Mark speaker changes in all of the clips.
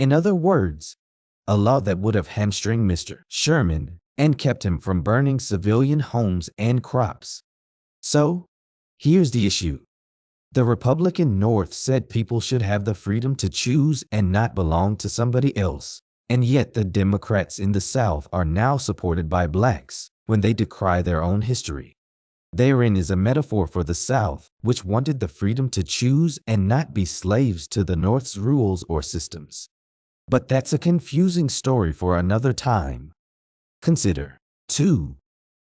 Speaker 1: In other words, a law that would have hamstringed Mr. Sherman and kept him from burning civilian homes and crops. So, here's the issue. The Republican North said people should have the freedom to choose and not belong to somebody else. And yet the Democrats in the South are now supported by blacks when they decry their own history. Therein is a metaphor for the South, which wanted the freedom to choose and not be slaves to the North's rules or systems. But that's a confusing story for another time. Consider, 2.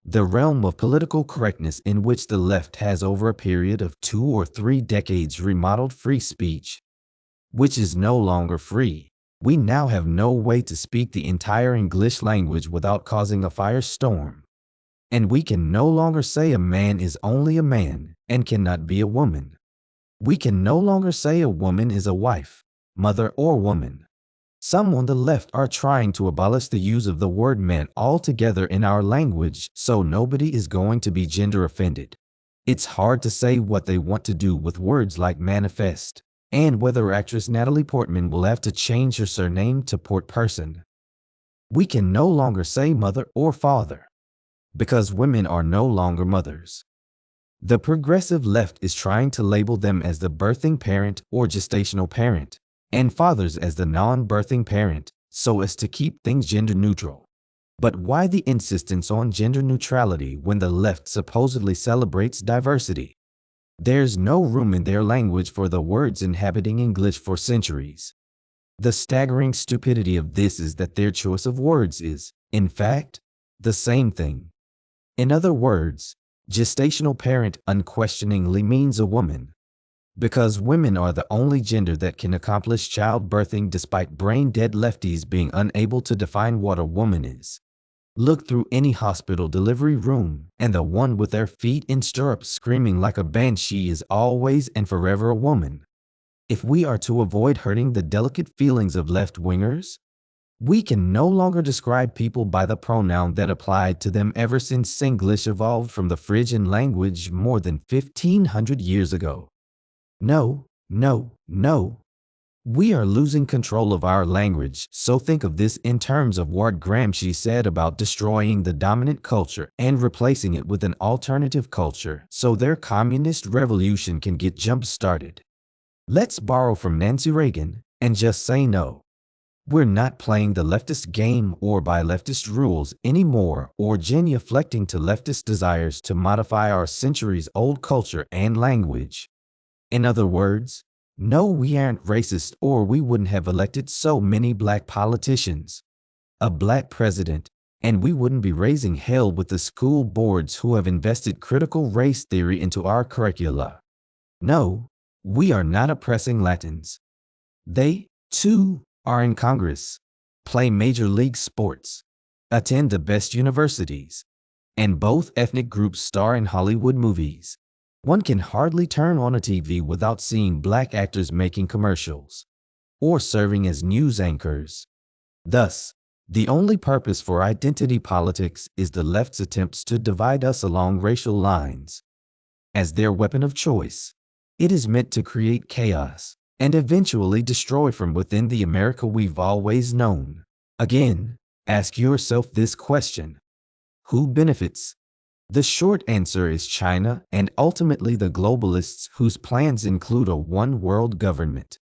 Speaker 1: The realm of political correctness in which the left has over a period of 2 or 3 decades remodeled free speech, which is no longer free. We now have no way to speak the entire English language without causing a firestorm. And we can no longer say a man is only a man and cannot be a woman. We can no longer say a woman is a wife, mother, or woman. Some on the left are trying to abolish the use of the word man altogether in our language so nobody is going to be gender offended. It's hard to say what they want to do with words like manifest, and whether actress Natalie Portman will have to change her surname to Portperson. We can no longer say mother or father, because women are no longer mothers. The progressive left is trying to label them as the birthing parent or gestational parent, and fathers as the non-birthing parent, so as to keep things gender neutral. But why the insistence on gender neutrality when the left supposedly celebrates diversity? There's no room in their language for the words inhabiting English for centuries. The staggering stupidity of this is that their choice of words is, in fact, the same thing. In other words, gestational parent unquestioningly means a woman, because women are the only gender that can accomplish childbirthing despite brain-dead lefties being unable to define what a woman is. Look through any hospital delivery room, and the one with their feet in stirrups screaming like a banshee is always and forever a woman. If we are to avoid hurting the delicate feelings of left-wingers, we can no longer describe people by the pronoun that applied to them ever since Singlish evolved from the Phrygian language more than 1,500 years ago. No, no, no. We are losing control of our language, so think of this in terms of what Gramsci said about destroying the dominant culture and replacing it with an alternative culture so their communist revolution can get jump-started. Let's borrow from Nancy Reagan and just say no. We're not playing the leftist game or by leftist rules anymore or genuflecting to leftist desires to modify our centuries-old culture and language. In other words, no, we aren't racist or we wouldn't have elected so many black politicians, a black president, and we wouldn't be raising hell with the school boards who have invested critical race theory into our curricula. No, we are not oppressing Latins. They, too, are in Congress, play major league sports, attend the best universities, and both ethnic groups star in Hollywood movies. One can hardly turn on a TV without seeing black actors making commercials or serving as news anchors. Thus, the only purpose for identity politics is the left's attempts to divide us along racial lines. As their weapon of choice, it is meant to create chaos and eventually destroy from within the America we've always known. Again, ask yourself this question: who benefits? The short answer is China and ultimately the globalists whose plans include a one-world government.